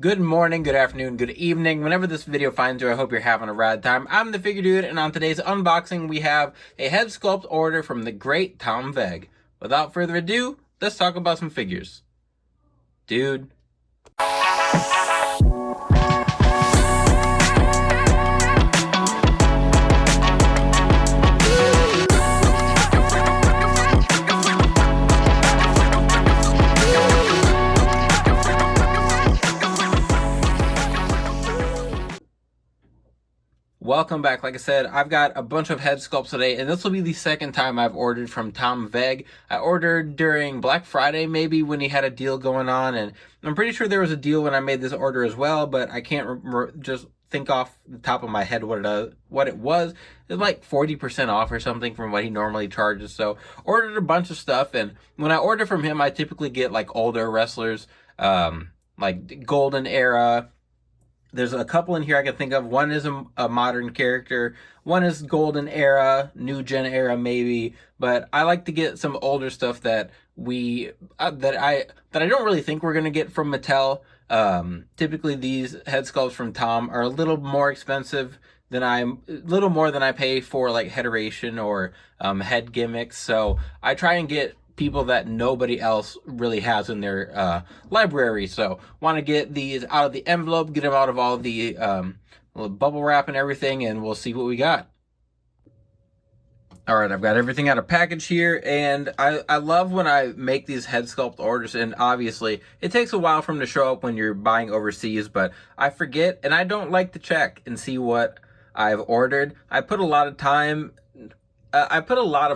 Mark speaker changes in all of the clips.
Speaker 1: Good morning, good afternoon, good evening. Whenever this video finds you, I hope you're having a rad time. I'm the Figure Dude, and on today's unboxing, we have a head sculpt order from the great Tom Veg. Without further ado, let's talk about some figures. Dude. Welcome back. Like I said, I've got a bunch of head sculpts today, and this will be the second time I've ordered from Tom Veg. I ordered during Black Friday, maybe, when he had a deal going on, and I'm pretty sure there was a deal when I made this order as well, but I can't just think off the top of my head what it was. It was like 40% off or something from what he normally charges, so ordered a bunch of stuff, and when I order from him, I typically get like older wrestlers, like Golden Era. There's a couple in here I can think of. One is a modern character. One is Golden Era, New Gen Era maybe. But I like to get some older stuff that I don't really think we're gonna get from Mattel. Typically these head sculpts from Tom are a little more expensive little more than I pay for like Heteration or head gimmicks. So I try and get people that nobody else really has in their library. So want to get these out of the envelope, get them out of all the bubble wrap and everything, and we'll see what we got. All right, I've got everything out of package here, and I love when I make these head sculpt orders, and obviously it takes a while for them to show up when you're buying overseas, but I forget, and I don't like to check and see what I've ordered. I put a lot of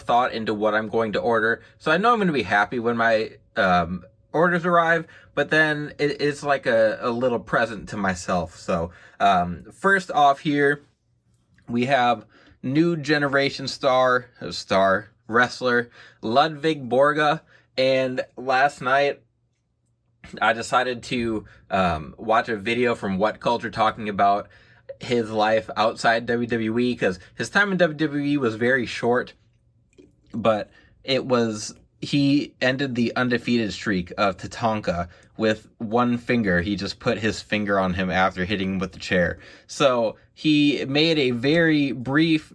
Speaker 1: thought into what I'm going to order, so I know I'm going to be happy when my orders arrive, but then it's like a little present to myself. So first off here, we have new generation star wrestler Ludvig Borga, and last night I decided to watch a video from What Culture talking about his life outside WWE, because his time in WWE was very short, but he ended the undefeated streak of Tatanka with one finger. He just put his finger on him after hitting him with the chair. So he made a very brief,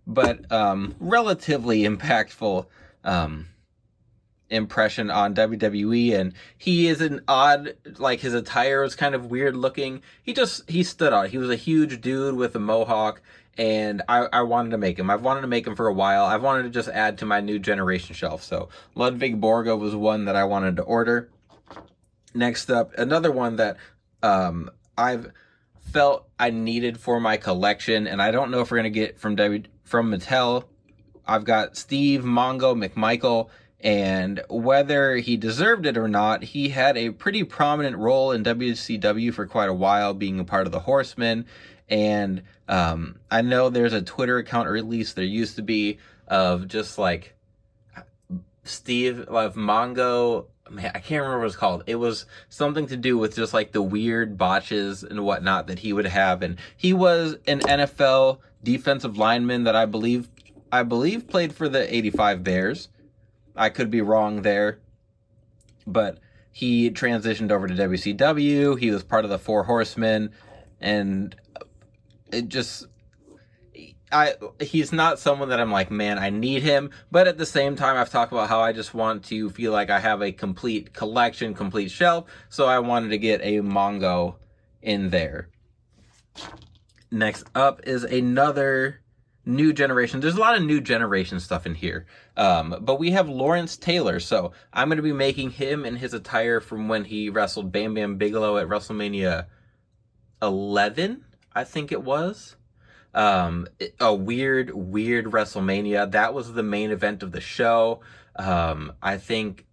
Speaker 1: but relatively impactful impression on WWE, and he is an odd, like his attire was kind of weird looking. He stood out. He was a huge dude with a mohawk, and I wanted to make him. I've wanted to make him for a while. I've wanted to just add to my new generation shelf. So Ludvig Borga was one that I wanted to order. Next up, another one that I've felt I needed for my collection, and I don't know if we're gonna get from Mattel. I've got Steve Mongo McMichael, and whether he deserved it or not, he had a pretty prominent role in WCW for quite a while, being a part of the Horsemen. And I know there's a Twitter account, or at least there used to be, of just like Steve of Mongo. Man, I can't remember what it's called. It was something to do with just like the weird botches and whatnot that he would have. And he was an NFL defensive lineman that I believe played for the '85 Bears. I could be wrong there, but he transitioned over to WCW. He was part of the Four Horsemen, and he's not someone that I'm like, man, I need him. But at the same time, I've talked about how I just want to feel like I have a complete collection, complete shelf. So I wanted to get a Mongo in there. Next up is another new generation. There's a lot of new generation stuff in here. But we have Lawrence Taylor. So I'm going to be making him in his attire from when he wrestled Bam Bam Bigelow at WrestleMania 11, I think it was. A weird WrestleMania. That was the main event of the show. I think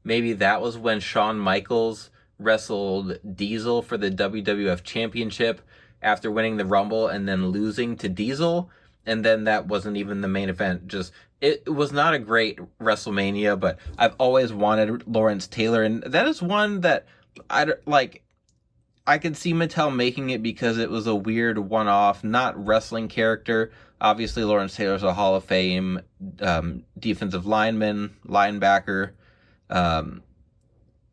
Speaker 1: maybe that was when Shawn Michaels wrestled Diesel for the WWF Championship after winning the Rumble and then losing to Diesel. And then that wasn't even the main event. It was not a great WrestleMania, but I've always wanted Lawrence Taylor, and that is one that I could see Mattel making it because it was a weird one-off, not wrestling character. Obviously, Lawrence Taylor's a Hall of Fame defensive lineman, linebacker.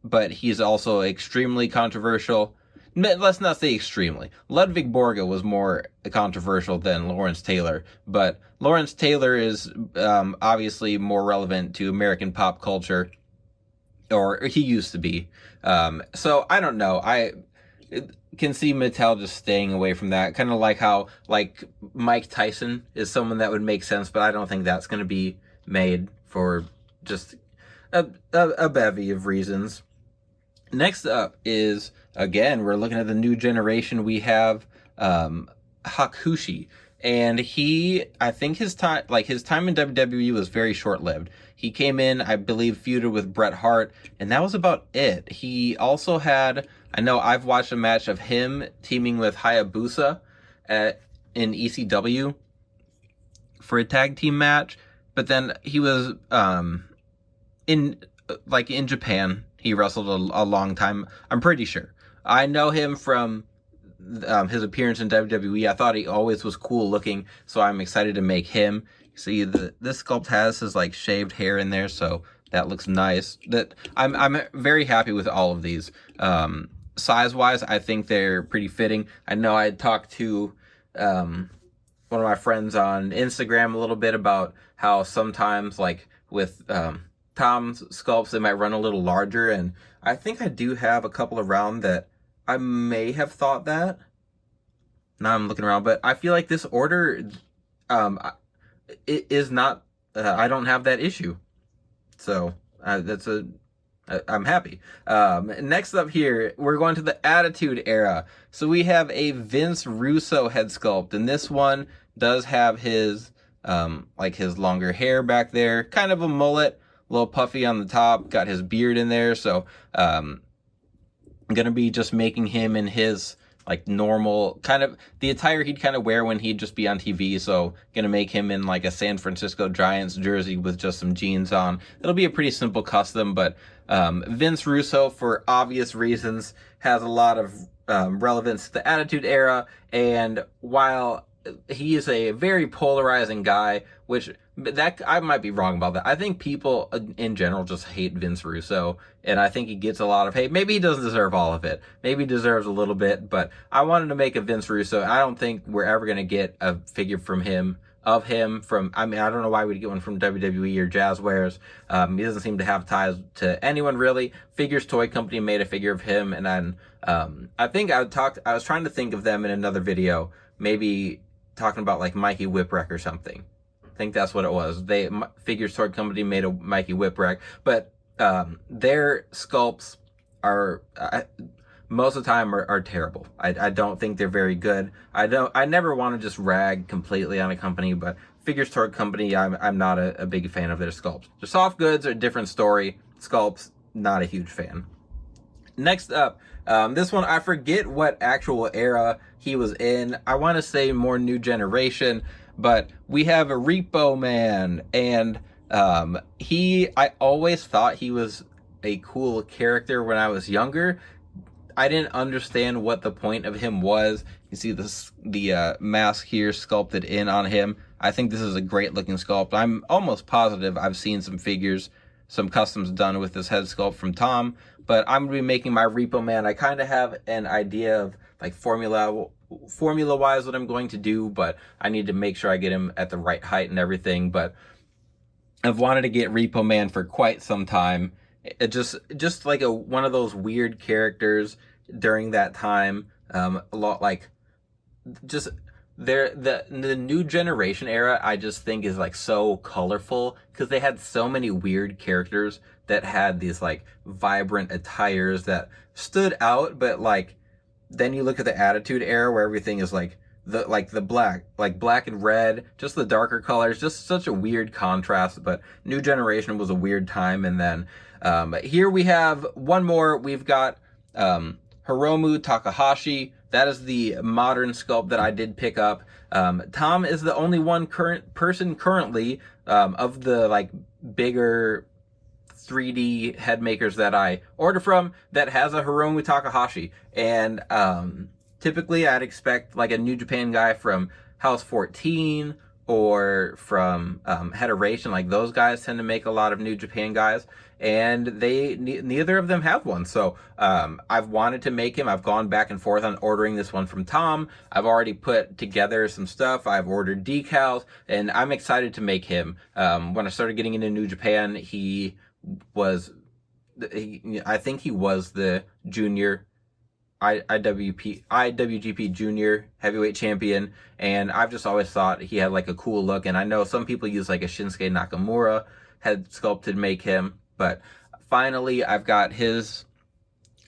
Speaker 1: but he's also extremely controversial. Let's not say extremely. Ludvig Borga was more controversial than Lawrence Taylor, but Lawrence Taylor is obviously more relevant to American pop culture, or he used to be. So I don't know. I can see Mattel just staying away from that. Kind of like how like Mike Tyson is someone that would make sense, but I don't think that's going to be made for just a bevy of reasons. Next up is, again, we're looking at the new generation. We have Hakushi, and I think his time in WWE was very short-lived. He came in, I believe, feuded with Bret Hart, and that was about it. He also had, I know I've watched a match of him teaming with Hayabusa in ECW for a tag team match, but then he was in Japan. He wrestled a long time, I'm pretty sure. I know him from his appearance in WWE. I thought he always was cool looking, so I'm excited to make him. See, this sculpt has his like shaved hair in there, so that looks nice. That I'm very happy with all of these. Size-wise, I think they're pretty fitting. I know I had talked to one of my friends on Instagram a little bit about how sometimes, like with Tom's sculpts, they might run a little larger, and I think I do have a couple around that I may have thought that. Now I'm looking around, but I feel like this order, it is not. I don't have that issue, so I'm happy. Next up here, we're going to the Attitude Era. So we have a Vince Russo head sculpt, and this one does have his his longer hair back there, kind of a mullet, a little puffy on the top, got his beard in there. So I'm gonna be just making him in his like normal kind of the attire he'd kind of wear when he'd just be on TV. So gonna make him in like a San Francisco Giants jersey with just some jeans on. It'll be a pretty simple custom, but Vince Russo, for obvious reasons, has a lot of relevance to the Attitude Era, and while he is a very polarizing guy, which that I might be wrong about that. I think people in general just hate Vince Russo, and I think he gets a lot of hate. Maybe he doesn't deserve all of it. Maybe he deserves a little bit, but I wanted to make a Vince Russo. I don't think we're ever going to get a figure from him, from, I mean, I don't know why we'd get one from WWE or Jazzwares. He doesn't seem to have ties to anyone really. Figures Toy Company made a figure of him, and then I think I was trying to think of them in another video, maybe talking about like Mikey Whipwreck or something. I think that's what it was. Figures Toy Company made a Mikey Whipwreck, but their sculpts are most of the time are terrible. I don't think they're very good. I never want to just rag completely on a company, but Figures Toy Company, I'm not a big fan of their sculpts. Their soft goods are a different story. Sculpts, not a huge fan. Next up, this one, I forget what actual era he was in. I want to say more new generation, but we have a Repo Man, and I always thought he was a cool character when I was younger. I didn't understand what the point of him was. You see the mask here sculpted in on him. I think this is a great looking sculpt. I'm almost positive I've seen some figures, some customs done with this head sculpt from Tom, but I'm going to be making my Repo Man. I kind of have an idea of like formula-wise what I'm going to do, but I need to make sure I get him at the right height and everything. But I've wanted to get Repo Man for quite some time. It just like one of those weird characters during that time. A lot like just the new generation era, I just think is like so colorful because they had so many weird characters that had these like vibrant attires that stood out. But like then you look at the Attitude Era where everything is like the black and red, just the darker colors, just such a weird contrast. But new generation was a weird time. And then here we have one more. We've got Hiromu Takahashi. That is the modern sculpt that I did pick up. Tom is the only one person currently of the like bigger 3D head makers that I order from that has a Hiromu Takahashi. And typically I'd expect like a New Japan guy from House 14 or from Federation. Like those guys tend to make a lot of New Japan guys. and neither of them have one. So I've wanted to make him. I've gone back and forth on ordering this one from Tom. I've already put together some stuff. I've ordered decals, and I'm excited to make him. When I started getting into New Japan, I think he was the junior IWGP Junior Heavyweight Champion, and I've just always thought he had like a cool look. And I know some people use like a Shinsuke Nakamura head sculpt to make him, but finally I've got his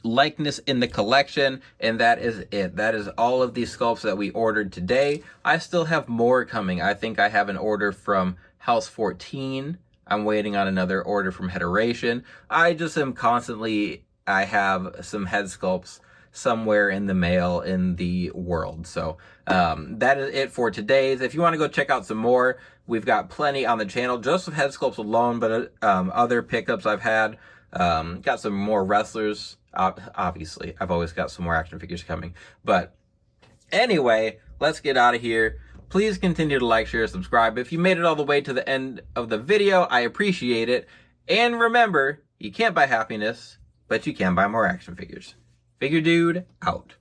Speaker 1: likeness in the collection, and that is it. That is all of these sculpts that we ordered today. I still have more coming. I think I have an order from House 14. I'm waiting on another order from Heteration. I have some head sculpts somewhere in the mail in the world. So that is it for today's. If you want to go check out some more, we've got plenty on the channel just of head sculpts alone, but other pickups I've had. Got some more wrestlers. Obviously, I've always got some more action figures coming. But anyway, let's get out of here. Please continue to like, share, subscribe. If you made it all the way to the end of the video, I appreciate it. And remember, you can't buy happiness, but you can buy more action figures. Figure Dude, out.